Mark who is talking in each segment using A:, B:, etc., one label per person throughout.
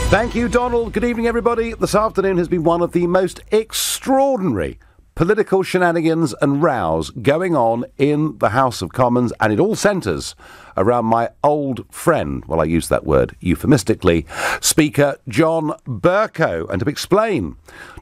A: Thank you, Donald. Good evening, everybody. This afternoon has been one of the most extraordinary political shenanigans and rows going on in the House of Commons, and it all centres around my old friend, well, I use that word euphemistically, Speaker John Bercow. And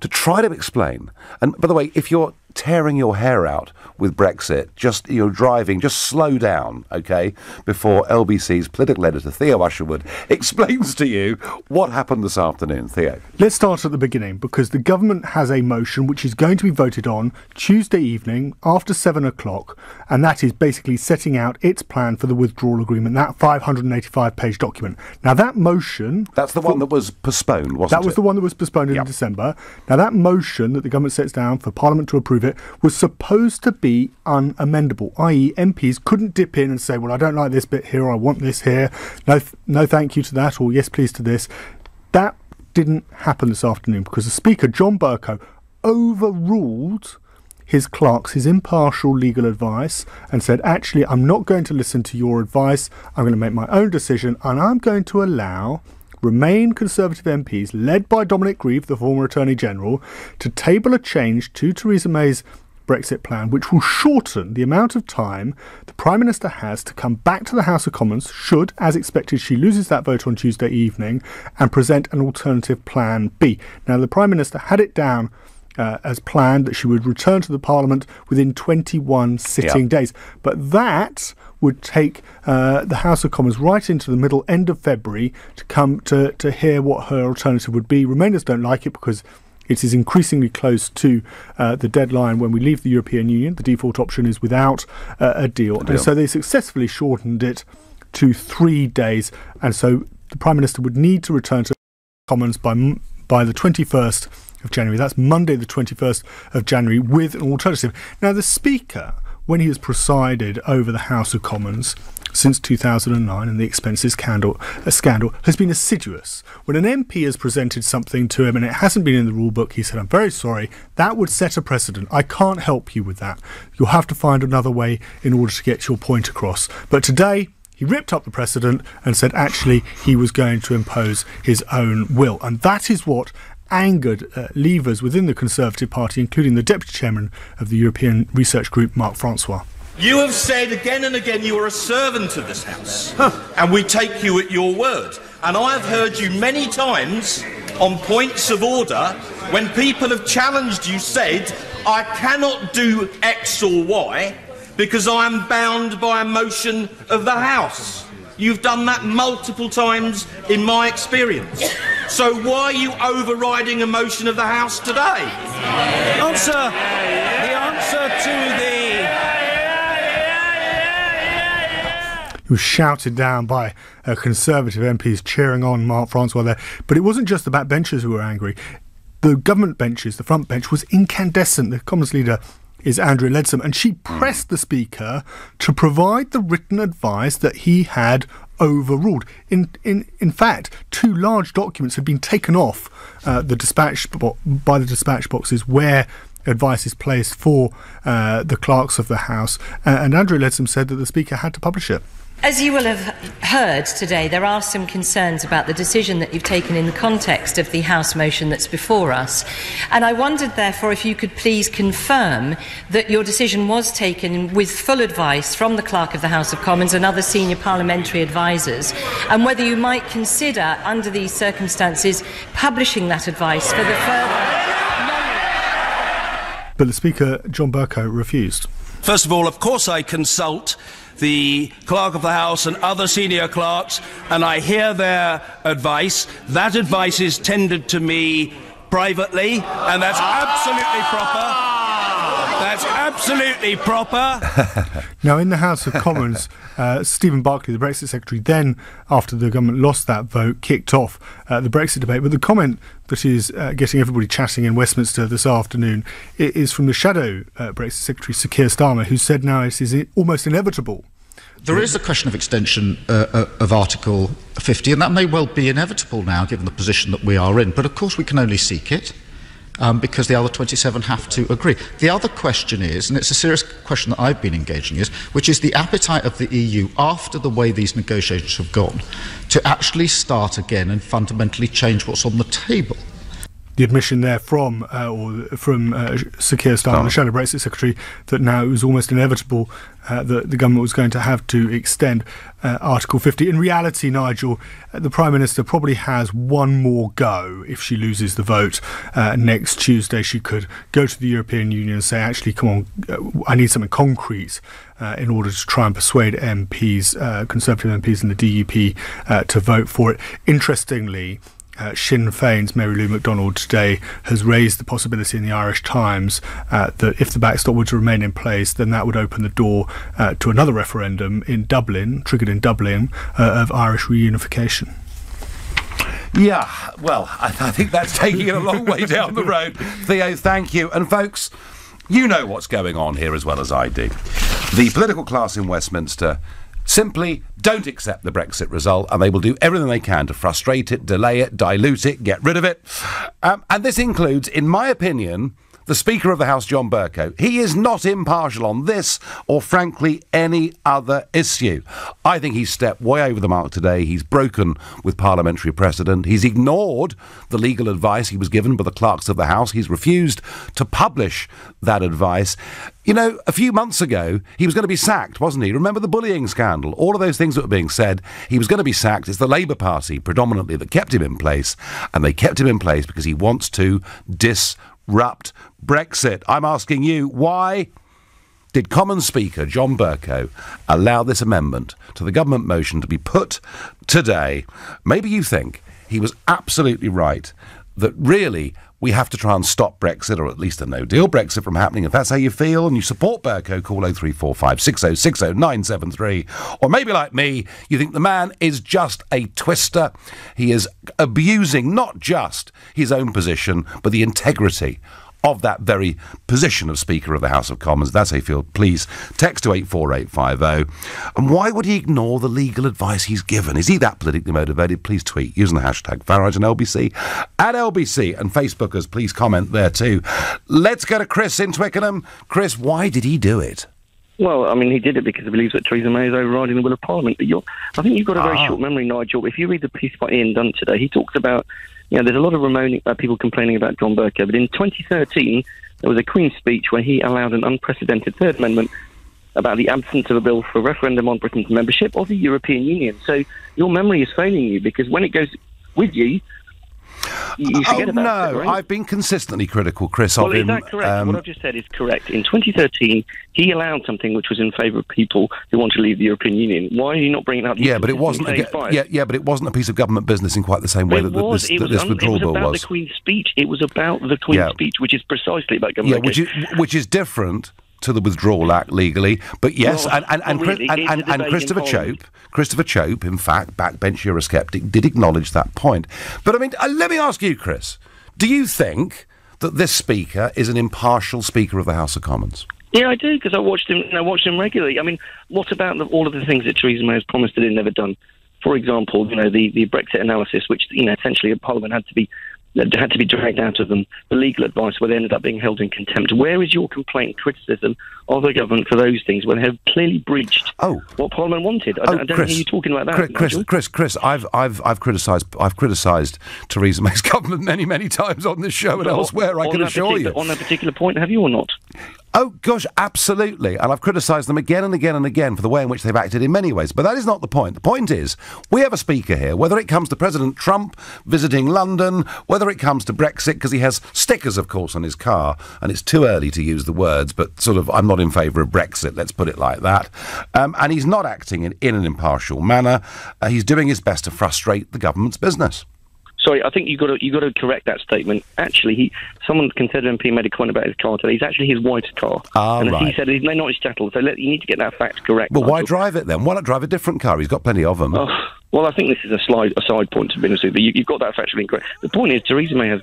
A: to try to explain, and by the way, if you're tearing your hair out with Brexit, you're driving, just slow down, okay, before LBC's political editor, Theo Usherwood, explains to you what happened this afternoon. Theo.
B: Let's start at the beginning, because the government has a motion which is going to be voted on Tuesday evening after 7 o'clock, and that is basically setting out its plan for the withdrawal agreement, that 585-page document. Now, that motion...
A: That's the one that was postponed, wasn't it?
B: That was the one that was postponed in December. Now, that motion that the government sets down for Parliament to approve it was supposed to be unamendable, i.e. MPs couldn't dip in and say, well, I don't like this bit here, or I want this here, no thank you to that, or yes please to this. That didn't happen this afternoon because the Speaker, John Bercow, overruled his clerks, his impartial legal advice, and said, actually, I'm not going to listen to your advice, I'm going to make my own decision, and I'm going to allow Remain Conservative MPs, led by Dominic Grieve, the former Attorney General, to table a change to Theresa May's Brexit plan, which will shorten the amount of time the Prime Minister has to come back to the House of Commons, should, as expected, she loses that vote on Tuesday evening, and present an alternative Plan B. Now, the Prime Minister had it down as planned that she would return to the Parliament within 21 sitting days. But that would take the House of Commons right into the end of February to come to hear what her alternative would be. Remainers don't like it because it is increasingly close to the deadline when we leave the European Union. The default option is without a deal. And so they successfully shortened it to 3 days. And so the Prime Minister would need to return to the Commons by the 21st of January. That's Monday, the 21st of January, with an alternative. Now, the Speaker, when he has presided over the House of Commons since 2009 and the expenses scandal, has been assiduous. When an MP has presented something to him and it hasn't been in the rule book, he said, I'm very sorry, that would set a precedent. I can't help you with that. You'll have to find another way in order to get your point across. But today, he ripped up the precedent and said, actually, he was going to impose his own will. And that is what angered levers within the Conservative Party, including the Deputy Chairman of the European Research Group, Mark Francois.
C: You have said again and again you are a servant of this House, and we take you at your word. And I have heard you many times on points of order when people have challenged you said, I cannot do X or Y because I am bound by a motion of the House. You've done that multiple times in my experience. So why are you overriding a motion of the House today?
D: The answer to the...
B: He was shouted down by Conservative MPs cheering on Mark Francois there. But it wasn't just the backbenchers who were angry. The government benches, the front bench, was incandescent. The Commons leader is Andrea Leadsom, and she pressed the Speaker to provide the written advice that he had overruled. In fact, 2 large documents had been taken off by the dispatch boxes where advice is placed for the clerks of the House, and Andrea Leadsom said that the Speaker had to publish it.
E: As you will have heard today, there are some concerns about the decision that you've taken in the context of the House motion that's before us. And I wondered, therefore, if you could please confirm that your decision was taken with full advice from the Clerk of the House of Commons and other senior parliamentary advisers, and whether you might consider, under these circumstances, publishing that advice for the further...
B: But the Speaker, John Bercow, refused.
D: First of all, of course, I consult the Clerk of the House and other senior clerks, and I hear their advice. That advice is tendered to me privately, and that's absolutely proper. That's absolutely proper.
B: Now, in the House of Commons, Stephen Barclay, the Brexit Secretary, then, after the government lost that vote, kicked off the Brexit debate. But the comment that is getting everybody chatting in Westminster this afternoon is from the shadow Brexit Secretary, Sir Keir Starmer, who said now it is almost inevitable.
F: There is the question of extension of Article 50, and that may well be inevitable now, given the position that we are in. But of course we can only seek it. because the other 27 have to agree. The other question is, and it's a serious question that I've been engaging in, which is the appetite of the EU, after the way these negotiations have gone, to actually start again and fundamentally change what's on the table.
B: The admission there from Sir Keir Starmer, the Shadow Brexit Secretary, that now it was almost inevitable that the government was going to have to extend Article 50. In reality, Nigel, the Prime Minister probably has one more go if she loses the vote next Tuesday. She could go to the European Union and say, actually, come on, I need something concrete in order to try and persuade MPs, Conservative MPs in the DUP to vote for it. Interestingly, Sinn Féin's Mary Lou McDonald today has raised the possibility in the Irish Times that if the backstop were to remain in place, then that would open the door to another referendum in Dublin, triggered in Dublin, of Irish reunification.
A: Yeah, well, I think that's taking it a long way down the road. Theo, thank you. And folks, you know what's going on here as well as I do. The political class in Westminster simply don't accept the Brexit result, and they will do everything they can to frustrate it, delay it, dilute it, get rid of it. And this includes, in my opinion, the Speaker of the House, John Bercow. He is not impartial on this or, frankly, any other issue. I think he's stepped way over the mark today. He's broken with parliamentary precedent. He's ignored the legal advice he was given by the clerks of the House. He's refused to publish that advice. You know, a few months ago, he was going to be sacked, wasn't he? Remember the bullying scandal? All of those things that were being said. He was going to be sacked. It's the Labour Party, predominantly, that kept him in place. And they kept him in place because he wants to disrupt Brexit. I'm asking you, why did Commons Speaker John Bercow allow this amendment to the government motion to be put today? Maybe you think he was absolutely right, that really we have to try and stop Brexit, or at least a no-deal Brexit, from happening. If that's how you feel and you support Bercow, call 0345 6060 973. Or maybe like me, you think the man is just a twister. He is abusing not just his own position, but the integrity of that very position of Speaker of the House of Commons. That's how you feel. Please text to 84850. And why would he ignore the legal advice he's given? Is he that politically motivated? Please tweet using the hashtag Farage and LBC at LBC, and Facebookers, please comment there too. Let's go to Chris in Twickenham. Chris, why did he do it?
G: Well, I mean, he did it because he believes that Theresa May is overriding the will of Parliament. But I think you've got a very short memory, Nigel. If you read the piece by Ian Dunn today, he talks about, there's a lot of people complaining about John Bercow, but in 2013, there was a Queen's speech where he allowed an unprecedented Third Amendment about the absence of a bill for a referendum on Britain's membership of the European Union. So your memory is failing you, because when it goes with you, you forget about it, right?
A: I've been consistently critical, Chris, of him.
G: Is that correct? What I've just said is correct. In 2013, he allowed something which was in favour of people who want to leave the European Union. Why are you not bringing it up?
A: But it wasn't. But it wasn't a piece of government business in quite the same way that this withdrawal bill was.
G: It was about the Queen's speech. It was about the Queen's speech, which is precisely about government.
A: Which is different to the Withdrawal Act legally, but yes, Christopher Chope, in fact, backbench Eurosceptic, did acknowledge that point. But I mean, let me ask you, Chris, do you think that this Speaker is an impartial Speaker of the House of Commons?
G: Yeah, I do, because I watched him regularly. I mean, what about all of the things that Theresa May has promised and never done? For example, the Brexit analysis, which essentially a Parliament had to be dragged out of them, the legal advice where they ended up being held in contempt. Where is your complaint and criticism of the government for those things when they have clearly breached what Parliament wanted? I don't hear you talking about that.
A: Chris, I've criticised Theresa May's government many times on this show and elsewhere, I can assure you.
G: On that particular point, have you or not?
A: Oh, gosh, absolutely. And I've criticised them again and again and again for the way in which they've acted in many ways. But that is not the point. The point is, we have a Speaker here, whether it comes to President Trump visiting London, whether it comes to Brexit, because he has stickers, of course, on his car, and it's too early to use the words, but sort of, I'm not in favour of Brexit, let's put it like that. And he's not acting in an impartial manner. He's doing his best to frustrate the government's business.
G: Sorry, I think you got to correct that statement. Actually, someone considered MP made a comment about his car today. It's actually his wife's car. He said he's not his chattel. So you need to get that fact correct.
A: Well, why drive it then? Why not drive a different car? He's got plenty of them.
G: Well, I think this is a side point, to be honest with you. You've got that factually incorrect. The point is, Theresa May has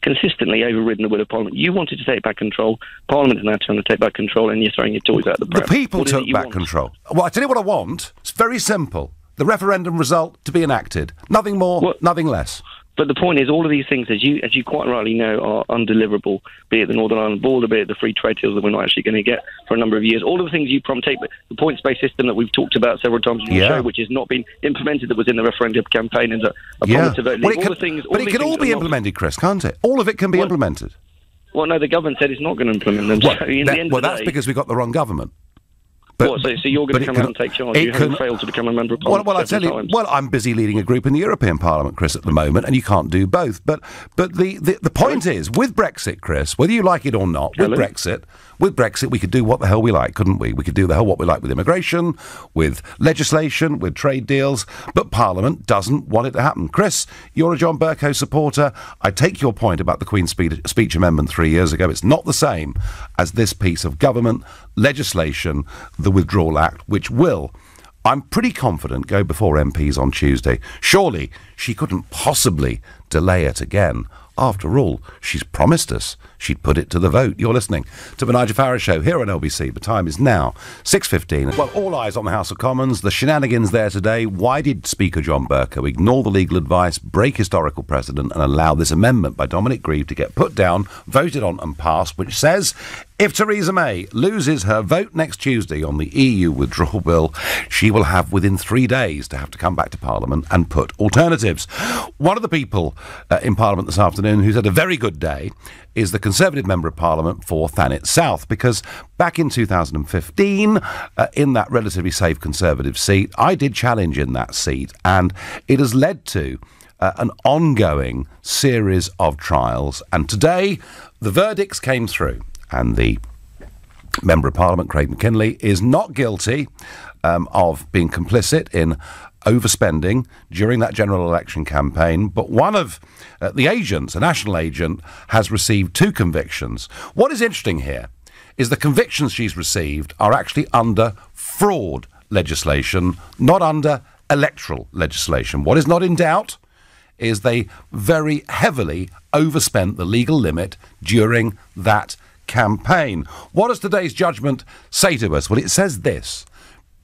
G: consistently overridden the will of Parliament. You wanted to take back control. Parliament is now trying to take back control, and you're throwing your toys out the pram.
A: The people took back control. Well, I tell you what I want. It's very simple. The referendum result to be enacted. Nothing more, nothing less.
G: But the point is, all of these things, as you quite rightly know, are undeliverable, be it the Northern Ireland border, be it the free trade deals that we're not actually going to get for a number of years. All of the things you take, but the points-based system that we've talked about several times on the show, which has not been implemented, that was in the referendum campaign, and a promise to vote leave.
A: But it can all be implemented, Chris, can't it? All of it can be implemented.
G: Well, no, the government said it's not going to implement them.
A: Well,
G: so in the end of the
A: that's
G: day,
A: because we've got the wrong government.
G: But, so you're going to come out and take charge? You haven't failed to become a member of Parliament.
A: Well, I tell you, I'm busy leading a group in the European Parliament, Chris, at the moment, and you can't do both. But the point is, with Brexit, Chris, whether you like it or not, with Brexit, we could do what the hell we like, couldn't we? We could do the hell what we like with immigration, with legislation, with trade deals, but Parliament doesn't want it to happen. Chris, you're a John Bercow supporter. I take your point about the Queen's Speech Amendment 3 years ago. It's not the same as this piece of government legislation, the Withdrawal Act, which will, I'm pretty confident, go before MPs on Tuesday. Surely she couldn't possibly delay it again. After all, she's promised us she'd put it to the vote. You're listening to the Nigel Farage Show here on LBC. The time is now 6:15. Well, all eyes on the House of Commons. The shenanigans there today. Why did Speaker John Bercow ignore the legal advice, break historical precedent, and allow this amendment by Dominic Grieve to get put down, voted on and passed, which says if Theresa May loses her vote next Tuesday on the EU withdrawal bill, she will have within 3 days to have to come back to Parliament and put alternatives. One of the people in Parliament this afternoon who's had a very good day is the Conservative Member of Parliament for Thanet South, because back in 2015, in that relatively safe Conservative seat, I did challenge in that seat, and it has led to an ongoing series of trials. And today, the verdicts came through, and the Member of Parliament, Craig McKinley, is not guilty of being complicit in overspending during that general election campaign, but one of the agents, a national agent, has received 2 convictions. What is interesting here is the convictions she's received are actually under fraud legislation, not under electoral legislation. What is not in doubt is they very heavily overspent the legal limit during that campaign. What does today's judgment say to us? Well, it says this: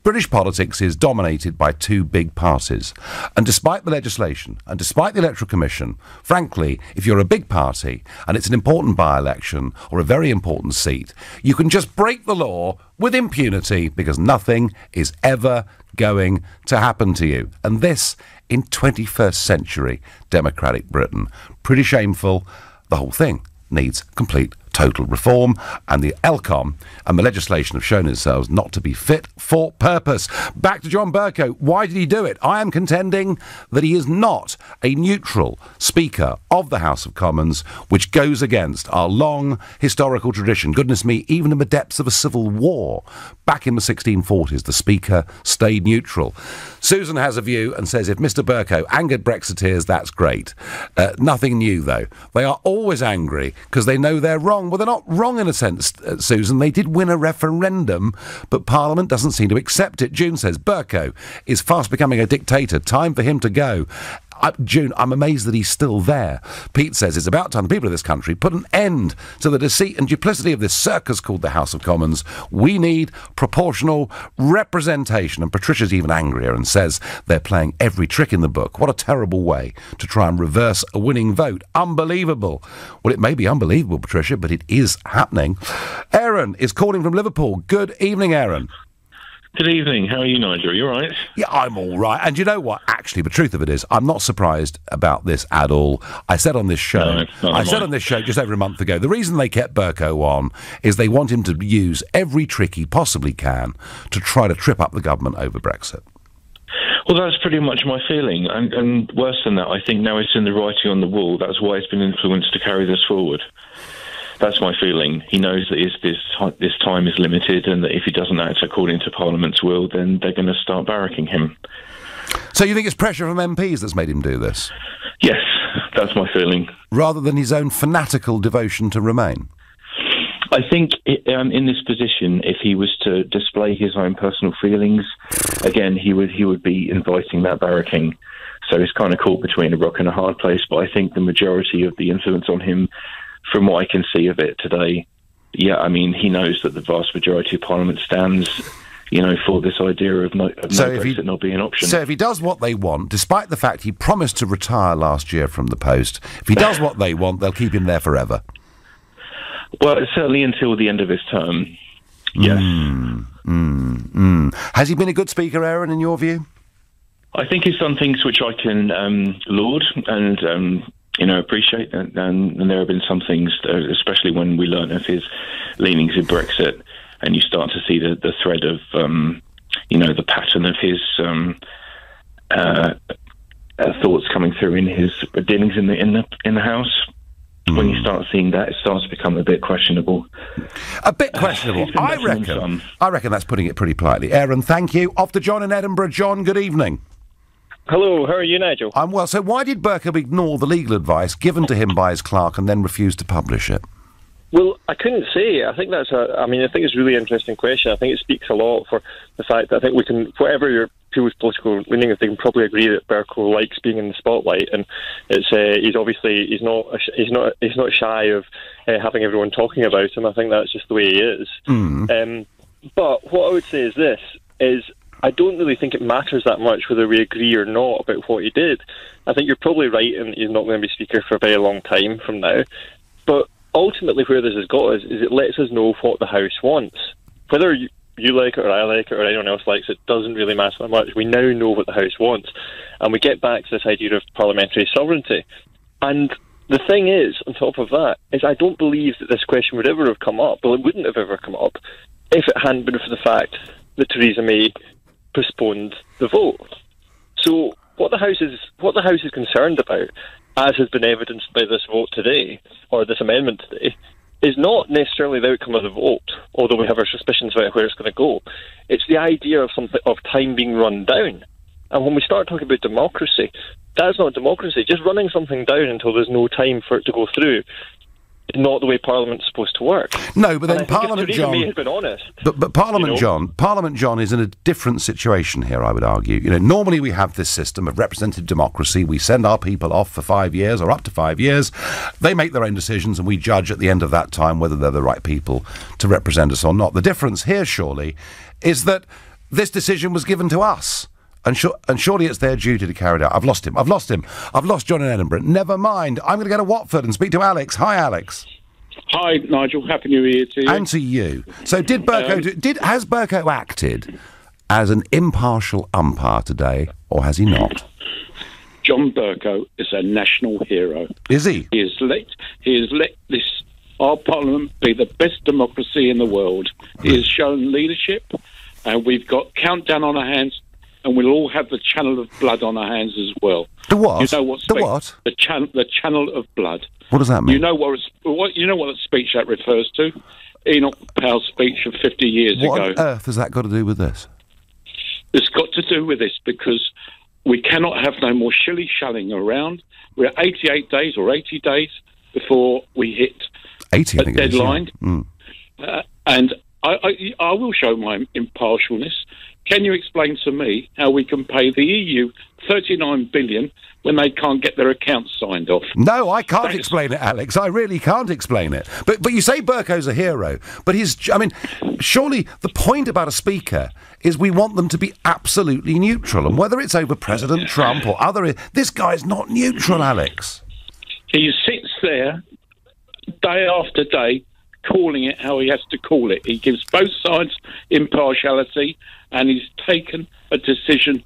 A: British politics is dominated by 2 big parties, and despite the legislation and despite the Electoral Commission, frankly, if you're a big party and it's an important by-election or a very important seat, you can just break the law with impunity because nothing is ever going to happen to you. And this in 21st century democratic Britain. Pretty shameful. The whole thing needs complete total reform, and the ELCOM and the legislation have shown themselves not to be fit for purpose. Back to John Bercow. Why did he do it? I am contending that he is not a neutral Speaker of the House of Commons, which goes against our long historical tradition. Goodness me, even in the depths of a civil war, back in the 1640s, the Speaker stayed neutral. Susan has a view and says if Mr Bercow angered Brexiteers, that's great. Nothing new, though. They are always angry because they know they're wrong. Well, they're not wrong in a sense, Susan. They did win a referendum, but Parliament doesn't seem to accept it. June says Bercow is fast becoming a dictator. Time for him to go. June, I'm amazed that he's still there. Pete says it's about time the people of this country put an end to the deceit and duplicity of this circus called the House of Commons. We need proportional representation. And Patricia's even angrier and says they're playing every trick in the book. What a terrible way to try and reverse a winning vote. Unbelievable. Well, it may be unbelievable, Patricia, but it is happening. Aaron is calling from Liverpool. Good evening, Aaron.
H: Good evening. How are you, Nigel? You all right?
A: Yeah, I'm all right. And you know what? Actually, the truth of it is, I'm not surprised about this at all. I said on this show, just over a month ago, the reason they kept Bercow on is they want him to use every trick he possibly can to try to trip up the government over Brexit.
H: Well, that's pretty much my feeling. And worse than that, I think now it's in the writing on the wall. That's why he's been influenced to carry this forward. That's my feeling. He knows that this time is limited, and that if he doesn't act according to Parliament's will, then they're going to start barracking him.
A: So you think it's pressure from MPs that's made him do this?
H: Yes, that's my feeling.
A: Rather than his own fanatical devotion to Remain?
H: I think in this position, if he was to display his own personal feelings, again, he would be inviting that barracking. So he's kind of caught between a rock and a hard place. But I think the majority of the influence on him, from what I can see of it today, yeah, I mean, he knows that the vast majority of Parliament stands for this idea of no Brexit not being an option.
A: So if he does what they want, despite the fact he promised to retire last year from the post, if he does what they want, they'll keep him there forever.
H: Well, certainly until the end of his term. Yes.
A: Has he been a good speaker, Aaron, in your view?
H: I think he's done things which I can laud and appreciate, and there have been some things, especially when we learn of his leanings in Brexit, and you start to see the thread of the pattern of his thoughts coming through in his dealings in the House. When you start seeing that, it starts to become a bit questionable.
A: A bit questionable. I reckon that's putting it pretty politely. Aaron, thank you. Off to John in Edinburgh. John, good evening.
I: Hello, how are you, Nigel?
A: I'm well. So why did Bercow ignore the legal advice given to him by his clerk and then refuse to publish it?
I: Well, I couldn't say. I think it's a really interesting question. I think it speaks a lot for the fact that I think we can, whatever your people's political leaning, they can probably agree that Bercow likes being in the spotlight, and it's he's not shy of having everyone talking about him. I think that's just the way he is. But what I would say is this: I don't really think it matters that much whether we agree or not about what he did. I think you're probably right in that he's not going to be Speaker for a very long time from now. But ultimately where this has got us is it lets us know what the House wants. Whether you like it or I like it or anyone else likes it doesn't really matter that much. We now know what the House wants. And we get back to this idea of parliamentary sovereignty. And the thing is, on top of that, is I don't believe that this question would ever have come up. Well, it wouldn't have ever come up if it hadn't been for the fact that Theresa May postponed the vote. So what the House is concerned about, as has been evidenced by this vote today, or this amendment today, is not necessarily the outcome of the vote, although we have our suspicions about where it's going to go. It's the idea of time being run down. And when we start talking about democracy, that's not democracy. Just running something down until there's no time for it to go through is not the way Parliament's supposed to work.
A: No, but then Parliament, John...
I: May has been honest.
A: But Parliament, John, is in a different situation here, I would argue. Normally we have this system of representative democracy. We send our people off for 5 years or up to 5 years. They make their own decisions and we judge at the end of that time whether they're the right people to represent us or not. The difference here, surely, is that this decision was given to us. And surely it's their duty to carry it out. I've lost him. I've lost John in Edinburgh. Never mind. I'm going to go to Watford and speak to Alex. Hi, Alex.
J: Hi, Nigel. Happy New Year to you.
A: And to you. So has Bercow acted as an impartial umpire today, or has he not?
J: John Bercow is a national hero.
A: Is he?
J: He has let our Parliament be the best democracy in the world. He has shown leadership, and we've got countdown on our hands. And we'll all have the channel of blood on our hands as well.
A: The what?
J: You know what?
A: The what?
J: The channel of blood.
A: What does that mean?
J: You know what speech that refers to? Enoch Powell's speech of 50 years ago.
A: What on earth has that got to do with this?
J: It's got to do with this because we cannot have no more shilly-shallying around. We're at 88 days or 80 days before we hit
A: 80,
J: a deadline. And I will show my impartialness. Can you explain to me how we can pay the EU $39 billion when they can't get their accounts signed off?
A: No, I can't explain it, Alex. I really can't explain it. But you say Bercow's a hero, but surely the point about a speaker is we want them to be absolutely neutral, and whether it's over President Trump or other, this guy's not neutral, Alex.
J: He sits there day after day calling it how he has to call it. He gives both sides impartiality, and he's taken a decision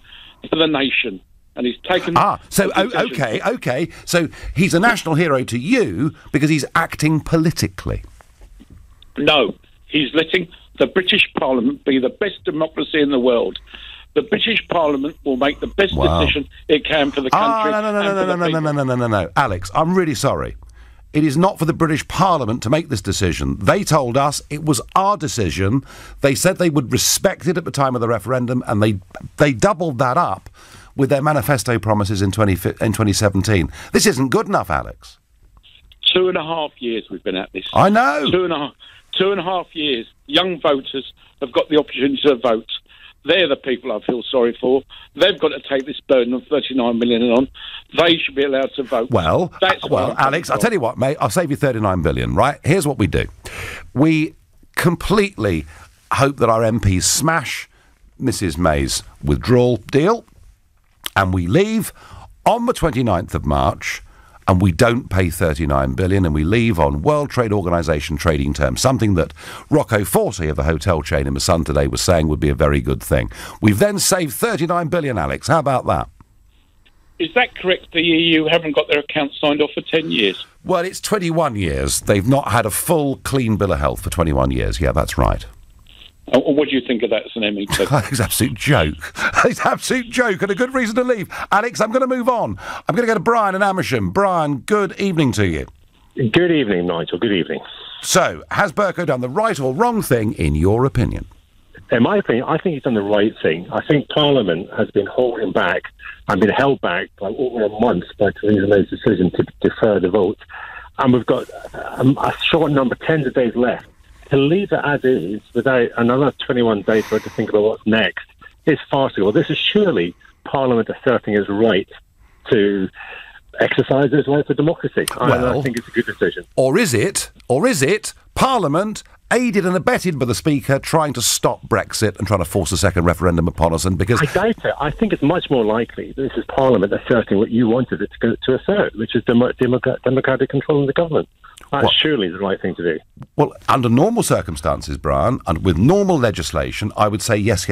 J: for the nation. And he's taken...
A: Okay. So he's a national hero to you because he's acting politically.
J: No, he's letting the British Parliament be the best democracy in the world. The British Parliament will make the best decision it can for the country.
A: No. Alex, I'm really sorry. It is not for the British Parliament to make this decision. They told us it was our decision. They said they would respect it at the time of the referendum, and they doubled that up with their manifesto promises in 2017. This isn't good enough, Alex.
J: 2.5 years we've been at this.
A: I know.
J: 2.5 years. Young voters have got the opportunity to vote. They're the people I feel sorry for. They've got to take this burden of 39 million on. They should be allowed to vote.
A: Well, Alex, I'll tell you what, mate. I'll save you 39 billion, right? Here's what we do. We completely hope that our MPs smash Mrs May's withdrawal deal, and we leave on the 29th of March, and we don't pay $39 billion, and we leave on World Trade Organisation trading terms, something that Rocco Forte of the hotel chain in the Sun today was saying would be a very good thing. We've then saved $39 billion, Alex. How about that?
J: Is that correct? The EU haven't got their accounts signed off for 10 years?
A: Well, it's 21 years. They've not had a full, clean bill of health for 21 years. Yeah, that's right.
J: What do you think of that as an MEP?
A: It's an absolute joke. It's an absolute joke and a good reason to leave. Alex, I'm going to move on. I'm going to go to Brian in Amersham. Brian, good evening to you.
K: Good evening, Nigel. Good evening.
A: So, has Bercow done the right or wrong thing, in your opinion?
K: In my opinion, I think he's done the right thing. I think Parliament has been holding back and been held back by over a month by Theresa May's decision to defer the vote. And we've got a short number, tens of days left. To leave it as is without another 21 days for it to think about what's next is farcical. This is surely Parliament asserting its right to exercise its right for democracy. Well, I think it's a good decision.
A: Or is it Parliament aided and abetted by the Speaker trying to stop Brexit and trying to force a second referendum upon us? And because
K: I doubt it. I think it's much more likely this is Parliament asserting what you wanted it to assert, which is democratic control of the government. That surely is the right thing to do.
A: Well, under normal circumstances, Brian, and with normal legislation, I would say yes,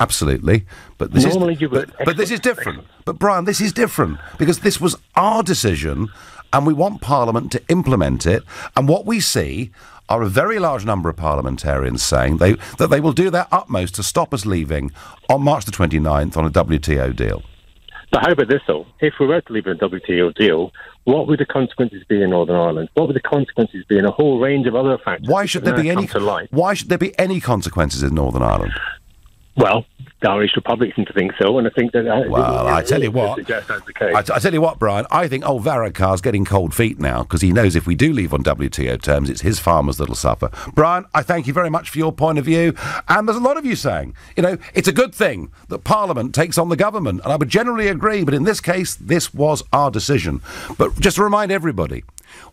A: absolutely. But this this is different. But Brian, this is different because this was our decision, and we want Parliament to implement it. And what we see are a very large number of parliamentarians saying that they will do their utmost to stop us leaving on March the 29th on a WTO deal.
K: But how about this, though? If we were to leave a WTO deal, what would the consequences be in Northern Ireland? What would the consequences be in a whole range of other factors?
A: Why should there be any consequences in Northern Ireland?
K: Well, the Irish Republic seem to think so, and I think that...
A: I tell you what, I tell you what, Brian, I think old Varadkar's getting cold feet now, because he knows if we do leave on WTO terms, it's his farmers that'll suffer. Brian, I thank you very much for your point of view, and there's a lot of you saying, it's a good thing that Parliament takes on the government, and I would generally agree, but in this case, this was our decision. But just to remind everybody,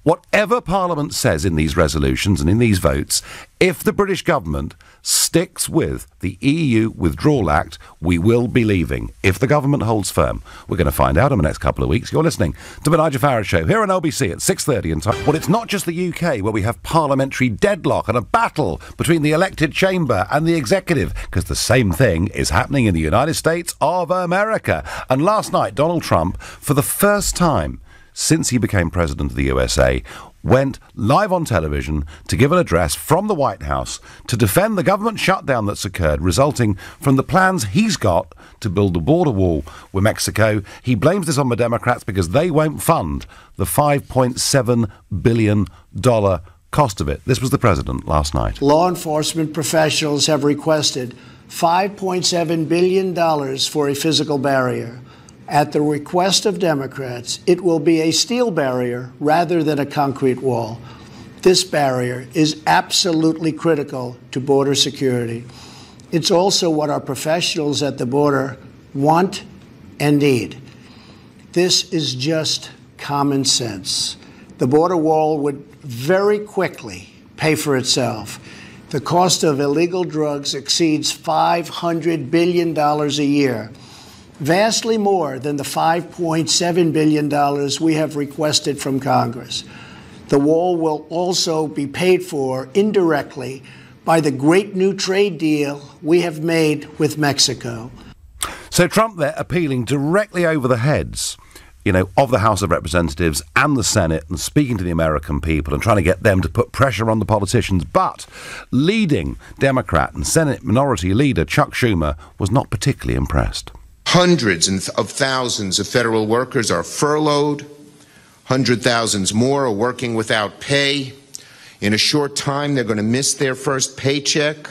A: whatever Parliament says in these resolutions and in these votes, if the British government sticks with the EU Withdrawal Act, we will be leaving. If the government holds firm, we're going to find out in the next couple of weeks. You're listening to the Nigel Farage Show here on LBC at 6:30 in time. Well, it's not just the UK where we have parliamentary deadlock and a battle between the elected chamber and the executive, because the same thing is happening in the United States of America. And last night, Donald Trump, for the first time since he became president of the USA, went live on television to give an address from the White House to defend the government shutdown that's occurred, resulting from the plans he's got to build a border wall with Mexico. He blames this on the Democrats because they won't fund the $5.7 billion cost of it. This was the president last night.
L: Law enforcement professionals have requested $5.7 billion for a physical barrier. At the request of Democrats, it will be a steel barrier rather than a concrete wall. This barrier is absolutely critical to border security. It's also what our professionals at the border want and need. This is just common sense. The border wall would very quickly pay for itself. The cost of illegal drugs exceeds $500 billion a year. Vastly more than the $5.7 billion we have requested from Congress. The wall will also be paid for indirectly by the great new trade deal we have made with Mexico.
A: So Trump there appealing directly over the heads, of the House of Representatives and the Senate, and speaking to the American people and trying to get them to put pressure on the politicians. But leading Democrat and Senate Minority Leader Chuck Schumer was not particularly impressed.
M: Hundreds of thousands of federal workers are furloughed. 100,000 more are working without pay. In a short time, they're going to miss their first paycheck.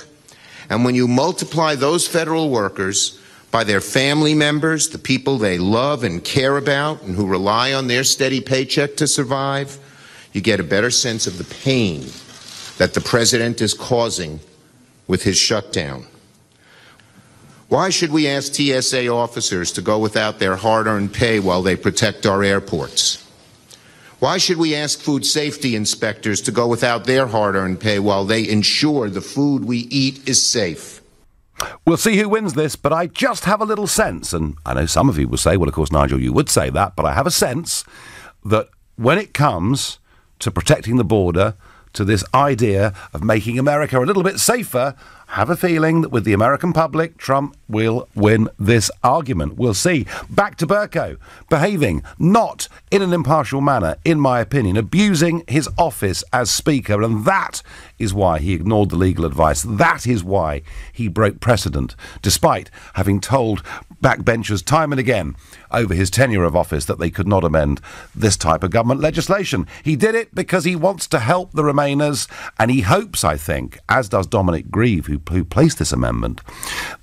M: And when you multiply those federal workers by their family members, the people they love and care about and who rely on their steady paycheck to survive, you get a better sense of the pain that the president is causing with his shutdown. Why should we ask TSA officers to go without their hard-earned pay while they protect our airports? Why should we ask food safety inspectors to go without their hard-earned pay while they ensure the food we eat is safe?
A: We'll see who wins this, but I just have a little sense, and I know some of you will say, well, of course, Nigel, you would say that, but I have a sense that when it comes to protecting the border, to this idea of making America a little bit safer, I have a feeling that with the American public, Trump will win this argument. We'll see. Back to Bercow, behaving not in an impartial manner, in my opinion, abusing his office as Speaker, and that is why he ignored the legal advice. That is why he broke precedent, despite having told backbenchers time and again over his tenure of office that they could not amend this type of government legislation. He did it because he wants to help the Remainers, and he hopes, I think, as does Dominic Grieve, who placed this amendment,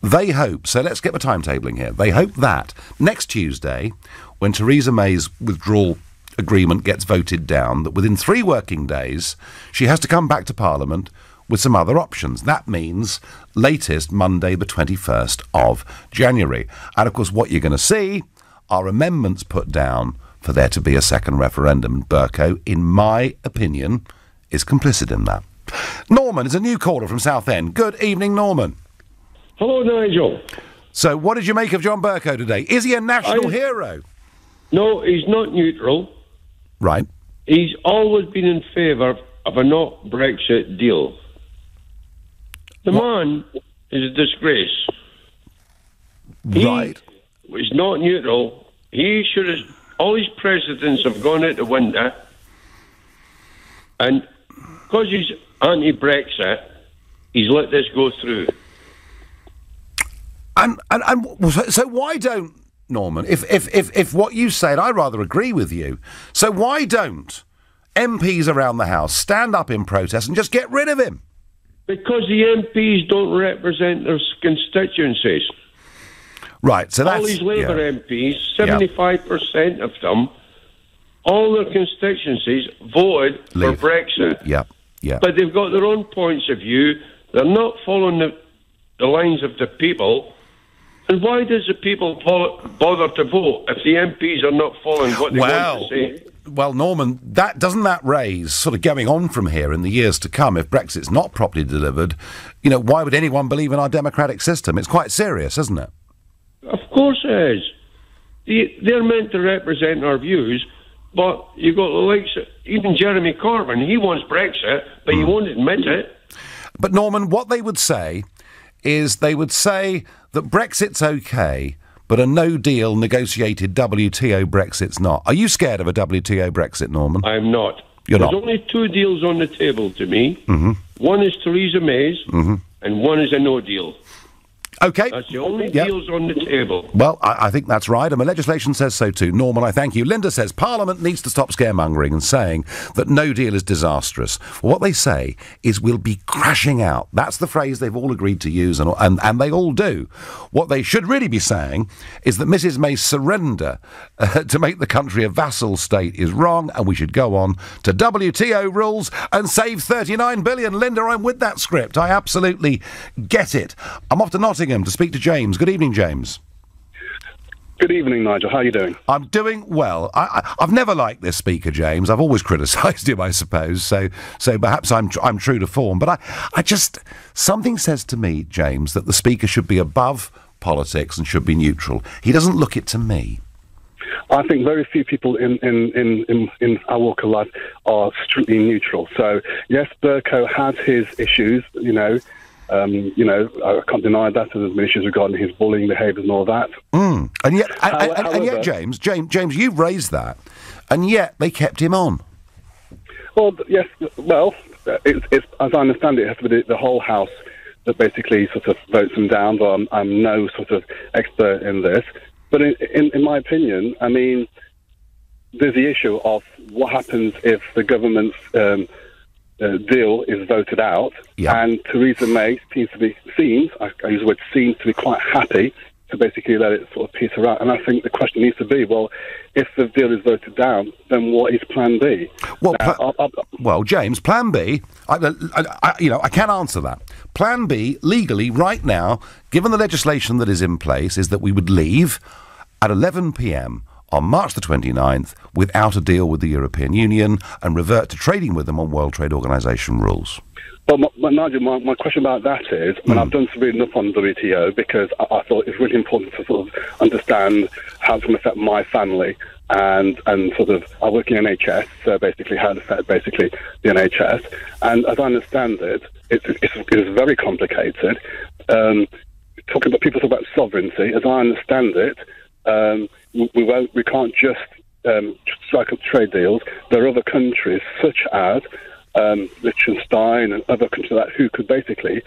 A: they hope, so let's get the timetabling here, they hope that next Tuesday, when Theresa May's withdrawal agreement gets voted down, that within 3 working days she has to come back to Parliament with some other options. That means latest Monday the 21st of January. And of course what you're going to see are amendments put down for there to be a second referendum. And Bercow, in my opinion, is complicit in that. Norman is a new caller from Southend. Good evening, Norman.
N: Hello, Nigel.
A: So what did you make of John Bercow today? Is he a national hero?
N: No, he's not neutral.
A: Right.
N: He's always been in favour of a not Brexit deal. The man is a disgrace.
A: Right.
N: He's not neutral. He should have... All his presidents have gone out the window. And because he's anti-Brexit, he's let this go through.
A: And so why don't, Norman, if what you said, I rather agree with you, so why don't MPs around the House stand up in protest and just get rid of him?
N: Because the MPs don't represent their constituencies.
A: Right, so that's...
N: All these Labour MPs, 75% of them, all their constituencies voted for Brexit.
A: Yeah.
N: But they've got their own points of view. They're not following the lines of the people. And why does the people bother to vote if the MPs are not following what they want to say?
A: Well, Norman, doesn't that raise, sort of going on from here in the years to come, if Brexit's not properly delivered, you know, why would anyone believe in our democratic system? It's quite serious, isn't it?
N: Of course it is. They're meant to represent our views, but you've got the likes of, even Jeremy Corbyn, he wants Brexit, but he won't admit it.
A: But Norman, what they would say is they would say that Brexit's okay, but a no-deal negotiated WTO Brexit's not. Are you scared of a WTO Brexit, Norman?
N: I'm not.
A: You're
N: There's
A: not?
N: only 2 deals on the table to me.
A: Mm-hmm.
N: One is Theresa May's, and one is a no deal.
A: OK.
N: That's the only deals on the table.
A: Well, I think that's right, and the legislation says so too. Norman, I thank you. Linda says Parliament needs to stop scaremongering and saying that no deal is disastrous. Well, what they say is we'll be crashing out. That's the phrase they've all agreed to use, and they all do. What they should really be saying is that Mrs May's surrender to make the country a vassal state is wrong, and we should go on to WTO rules and save $39 billion. Linda, I'm with that script. I absolutely get it. I'm off to Nottingham to speak to James. Good evening, James.
O: Good evening, Nigel. How are you doing?
A: I'm doing well. I've never liked this speaker, James. I've always criticised him, I suppose. So perhaps I'm true to form. But I just something says to me, James, that the speaker should be above politics and should be neutral. He doesn't look it to me.
O: I think very few people in our walk of life are strictly neutral. So yes, Bercow has his issues. I can't deny that. There's been issues regarding his bullying behaviours and all that.
A: And yet, James, you've raised that, and yet they kept him on.
O: Well, yes. Well, it's as I understand it, it has to be the whole House that basically sort of votes him down. But I'm no sort of expert in this. But in my opinion, I mean, there's the issue of what happens if the government's deal is voted out, and Theresa May I use the word seems to be quite happy to basically let it sort of peter out. And I think the question needs to be, well, if the deal is voted down, then what is Plan B?
A: Well, James, Plan B, I can't answer that. Plan B, legally, right now, given the legislation that is in place, is that we would leave at 11 p.m. on March the 29th without a deal with the European Union and revert to trading with them on World Trade Organization rules?
O: Well, Nigel, my question about that is, I've done some reading up on WTO because I thought it's really important to sort of understand how it's going to affect my family and sort of, I work in NHS, so basically how it affects basically the NHS. And as I understand it, it's very complicated. People talk about sovereignty. As I understand it, we can't just strike up trade deals. There are other countries such as Liechtenstein and other countries like that who could basically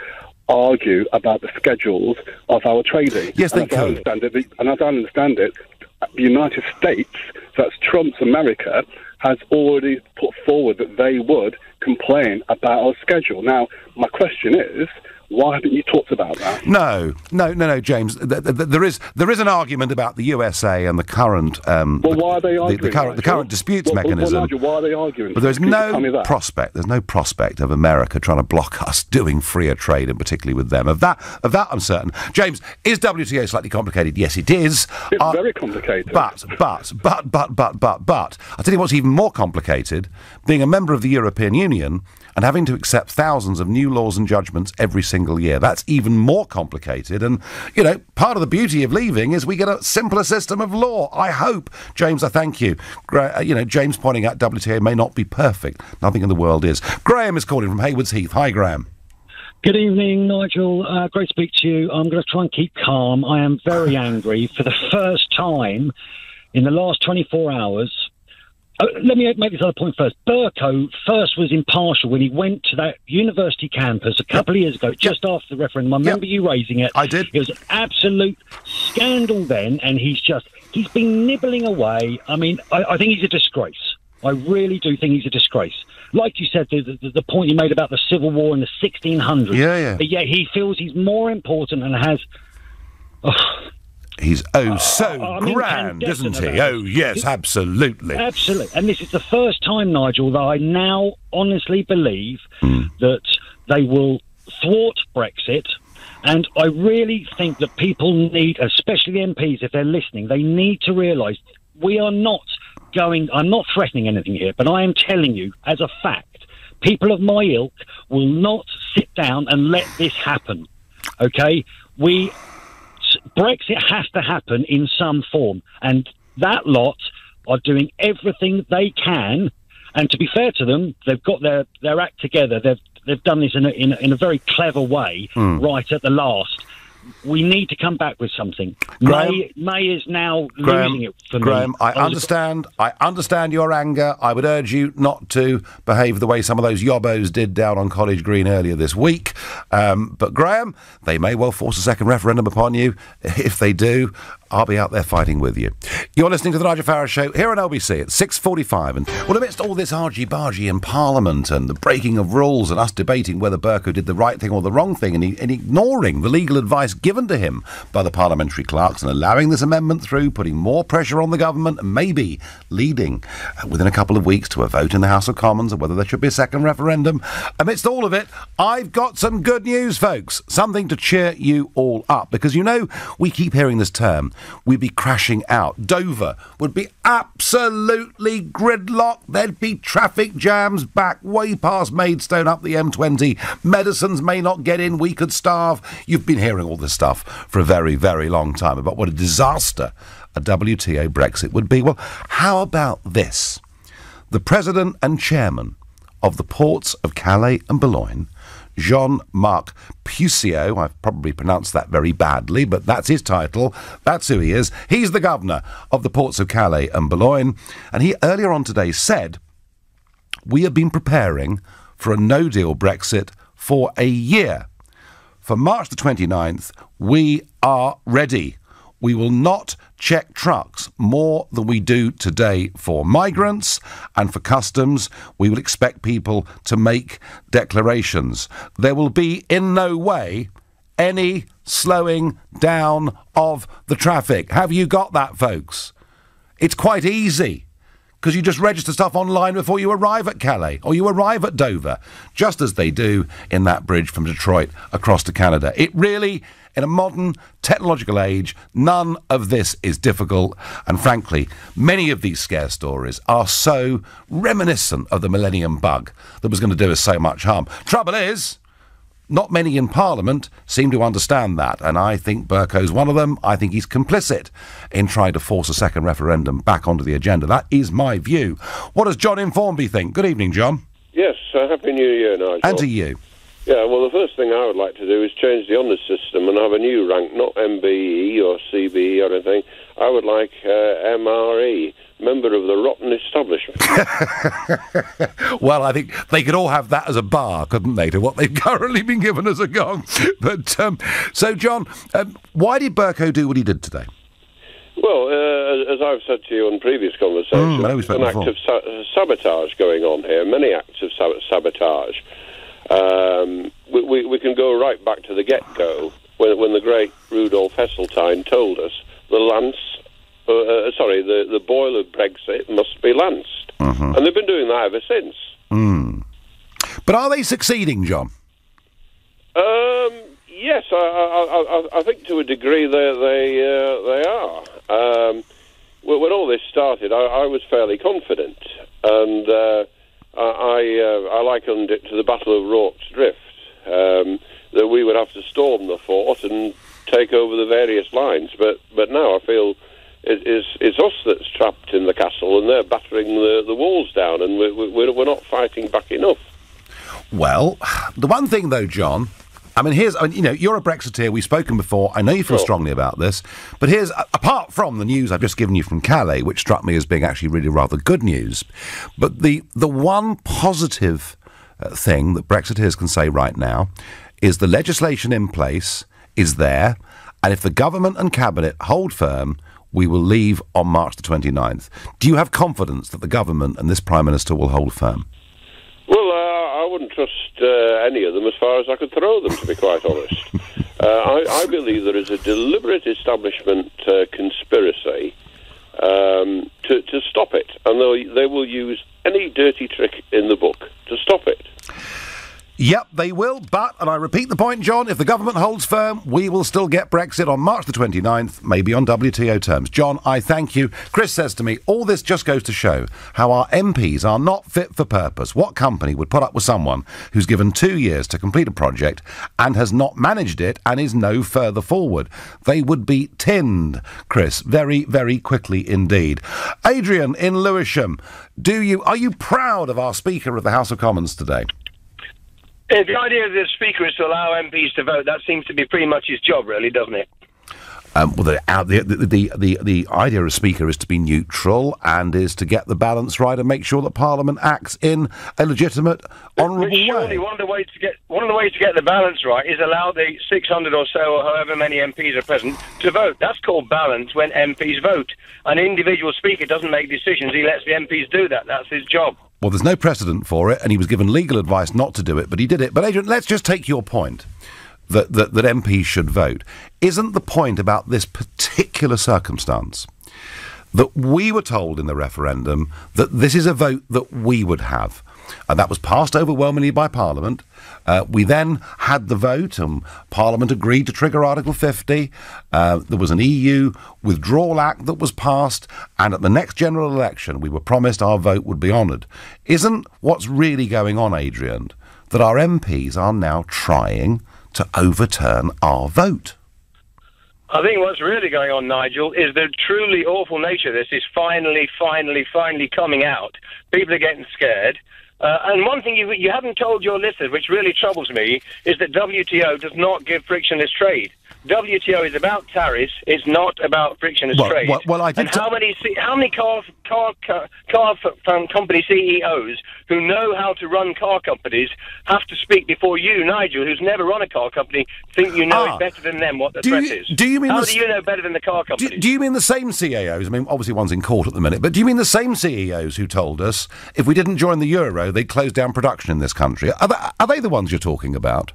O: argue about the schedules of our trading.
A: Yes, they could.
O: And as I understand it, the United States, so that's Trump's America, has already put forward that they would complain about our schedule. Now, my question is, why haven't you talked about that?
A: No, James. There is an argument about the USA and the current
O: why are they arguing?
A: The current disputes mechanism.
O: Nigel, why are they arguing?
A: But there's no prospect. There's no prospect of America trying to block us doing freer trade, and particularly with them. Of that, I'm certain. James, is WTO slightly complicated? Yes, it is.
O: It's very complicated.
A: But I'll tell you what's even more complicated: being a member of the European Union and having to accept thousands of new laws and judgments every single year. That's even more complicated. And, part of the beauty of leaving is we get a simpler system of law. I hope. James, I thank you. James pointing out WTO may not be perfect. Nothing in the world is. Graham is calling from Haywards Heath. Hi, Graham.
P: Good evening, Nigel. Great to speak to you. I'm going to try and keep calm. I am very angry. For the first time in the last 24 hours... let me make this other point first. Bercow first was impartial when he went to that university campus a couple of years ago, just after the referendum. I remember you raising it.
A: I did.
P: It was an absolute scandal then, and he's been nibbling away. I mean, I think he's a disgrace. I really do think he's a disgrace. Like you said, the point you made about the Civil War in the 1600s.
A: Yeah.
P: But yet he feels he's more important and has...
A: He's grand, isn't he? Oh, yes, absolutely.
P: Absolutely. And this is the first time, Nigel, that I now honestly believe that they will thwart Brexit. And I really think that people need, especially the MPs, if they're listening, they need to realise we are not I'm not threatening anything here, but I am telling you, as a fact, people of my ilk will not sit down and let this happen. Okay? Brexit has to happen in some form, and that lot are doing everything they can. And to be fair to them, they've got their act together. They've done this in a very clever way, right at the last. We need to come back with something. May is now losing it for me.
A: Graham, I understand your anger. I would urge you not to behave the way some of those yobbos did down on College Green earlier this week. But Graham, they may well force a second referendum upon you. If they do, I'll be out there fighting with you. You're listening to the Nigel Farage Show here on LBC at 6:45. And amidst all this argy-bargy in Parliament and the breaking of rules and us debating whether Bercow did the right thing or the wrong thing and ignoring the legal advice given to him by the parliamentary clerks and allowing this amendment through, putting more pressure on the government and maybe leading within a couple of weeks to a vote in the House of Commons on whether there should be a second referendum. Amidst all of it, I've got some good news, folks. Something to cheer you all up. Because, we keep hearing this term, we'd be crashing out. Dover would be absolutely gridlocked. There'd be traffic jams back way past Maidstone up the M20. Medicines may not get in. We could starve. You've been hearing all this stuff for a very, very long time about what a disaster a WTO Brexit would be. Well, how about this? The President and Chairman of the Ports of Calais and Boulogne, Jean-Marc Puceau, I've probably pronounced that very badly, but that's his title, that's who he is. He's the governor of the Ports of Calais and Boulogne, and he earlier on today said, we have been preparing for a no-deal Brexit for a year. For March the 29th, we are ready. We will not check trucks more than we do today for migrants, and for customs, we will expect people to make declarations. There will be in no way any slowing down of the traffic. Have you got that, folks? It's quite easy, because you just register stuff online before you arrive at Calais or you arrive at Dover, just as they do in that bridge from Detroit across to Canada. It really in a modern technological age, none of this is difficult. And frankly, many of these scare stories are so reminiscent of the millennium bug that was going to do us so much harm. Trouble is, not many in Parliament seem to understand that, and I think Bercow's one of them. I think he's complicit in trying to force a second referendum back onto the agenda. That is my view. What does John in Formby think? Good evening, John.
N: Yes, Happy New Year, Nigel.
A: And to you.
N: Yeah, well, the first thing I would like to do is change the honours system and have a new rank, not MBE or CBE or anything. I would like MRE, member of the rotten establishment.
A: Well, I think they could all have that as a bar, couldn't they, to what they've currently been given as a gong. But, so, John, why did Bercow do what he did today?
N: Well, as I've said to you on previous conversations, there's an act of sabotage going on here, many acts of sabotage. We can go right back to the get-go, when the great Rudolf Hesseltine told us the boil of Brexit must be lanced. And they've been doing that ever since.
A: But are they succeeding, John?
N: Yes, I think to a degree they are. When all this started, I was fairly confident, and I likened it to the Battle of Rorke's Drift, that we would have to storm the fort and take over the various lines. But now I feel it's us that's trapped in the castle, and they're battering the walls down, and we're not fighting back enough.
A: Well, the one thing though, John, you're a Brexiteer, we've spoken before, I know you feel strongly about this, but here's, apart from the news I've just given you from Calais, which struck me as being actually really rather good news, but the one positive thing that Brexiteers can say right now is the legislation in place is there, and if the government and cabinet hold firm, we will leave on March the 29th. Do you have confidence that the government and this Prime Minister will hold firm?
N: Well, I wouldn't trust any of them as far as I could throw them, to be quite honest. I believe there is a deliberate establishment conspiracy to stop it, and they will use any dirty trick in the book to stop it.
A: Yep, they will, but, and I repeat the point, John, if the government holds firm, we will still get Brexit on March the 29th, maybe on WTO terms. John, I thank you. Chris says to me, all this just goes to show how our MPs are not fit for purpose. What company would put up with someone who's given 2 years to complete a project and has not managed it and is no further forward? They would be tinned, Chris, very, very quickly indeed. Adrian in Lewisham, are you proud of our Speaker of the House of Commons today?
Q: The idea of the Speaker is to allow MPs to vote. That seems to be pretty much his job, really, doesn't it?
A: The idea of Speaker is to be neutral and is to get the balance right and make sure that Parliament acts in a legitimate, honourable way.
Q: Surely one of the ways to get the balance right is allow the 600 or so, or however many MPs are present, to vote. That's called balance when MPs vote. An individual Speaker doesn't make decisions; he lets the MPs do that. That's his job.
A: Well, there's no precedent for it, and he was given legal advice not to do it, but he did it. But, Adrian, let's just take your point that MPs should vote. Isn't the point about this particular circumstance that we were told in the referendum that this is a vote that we would have? And that was passed overwhelmingly by Parliament. We then had the vote, and Parliament agreed to trigger Article 50. There was an EU Withdrawal Act that was passed, and at the next general election, we were promised our vote would be honoured. Isn't what's really going on, Adrian, that our MPs are now trying to overturn our vote?
Q: I think what's really going on, Nigel, is the truly awful nature of this is finally coming out. People are getting scared. And one thing you haven't told your listeners, which really troubles me, is that WTO does not give frictionless trade. WTO is about tariffs. It's not about frictionless trade.
A: Well, I did.
Q: And how many car company CEOs who know how to run car companies have to speak before you, Nigel, who's never run a car company, think you know it better than them what the threat is?
A: Do you mean
Q: how do you know better than the car companies?
A: Do you mean the same CEOs? I mean, obviously one's in court at the minute, but do you mean the same CEOs who told us if we didn't join the euro, they'd close down production in this country? Are they the ones you're talking about?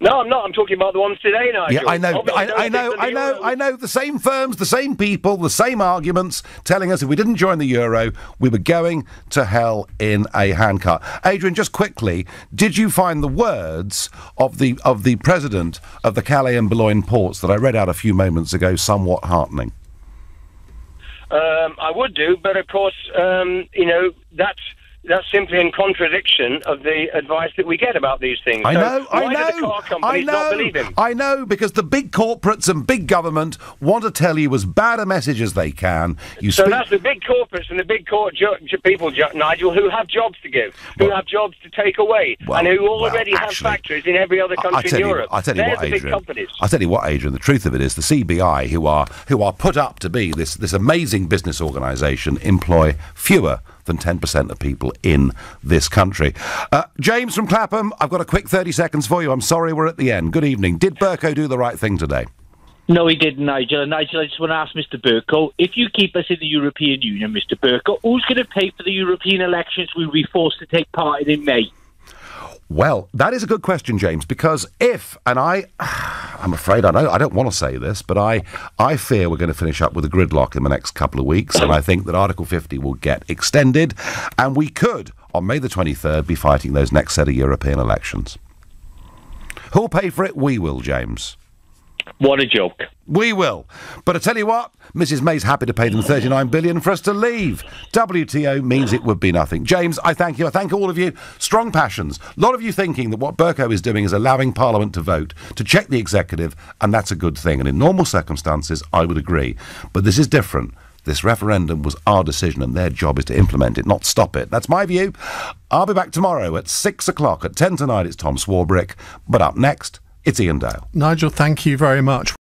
Q: No, I'm not. I'm talking about the ones today, Nigel.
A: Yeah, I know. I know. The same firms, the same people, the same arguments, telling us if we didn't join the euro, we were going to hell in a handcart. Adrian, just quickly, did you find the words of the president of the Calais and Boulogne ports that I read out a few moments ago somewhat heartening?
Q: I would do, but of course, that's simply in contradiction of the advice that we get about these things.
A: I know,
Q: why do the car companies not believe him?
A: I know, because the big corporates and big government want to tell you as bad a message as they can.
Q: So that's the big corporates and the big people, Nigel, who have jobs to give, who have jobs to take away, and who already have factories in every other country in Europe. They're the big companies.
A: I tell you what, Adrian, the truth of it is the CBI, who are put up to be this amazing business organisation, employ fewer than 10% of people in this country. James from Clapham, I've got a quick 30 seconds for you. I'm sorry we're at the end. Good evening. Did Bercow do the right thing today?
R: No, he didn't, Nigel. And Nigel, I just want to ask Mr. Bercow, if you keep us in the European Union, Mr. Bercow, who's going to pay for the European elections we'll be forced to take part in May?
A: Well, that is a good question, James, because I'm afraid I don't want to say this, but I fear we're going to finish up with a gridlock in the next couple of weeks, and I think that Article 50 will get extended, and we could, on May the 23rd, be fighting those next set of European elections. Who'll pay for it? We will, James.
R: What a joke.
A: We will. But I tell you what, Mrs May's happy to pay them $39 billion for us to leave. WTO means it would be nothing. James, I thank you. I thank all of you. Strong passions. A lot of you thinking that what Bercow is doing is allowing Parliament to vote, to check the executive, and that's a good thing. And in normal circumstances, I would agree. But this is different. This referendum was our decision, and their job is to implement it, not stop it. That's my view. I'll be back tomorrow at 6 o'clock. At 10 tonight, it's Tom Swarbrick. But up next, it's Ian Dale.
S: Nigel, thank you very much.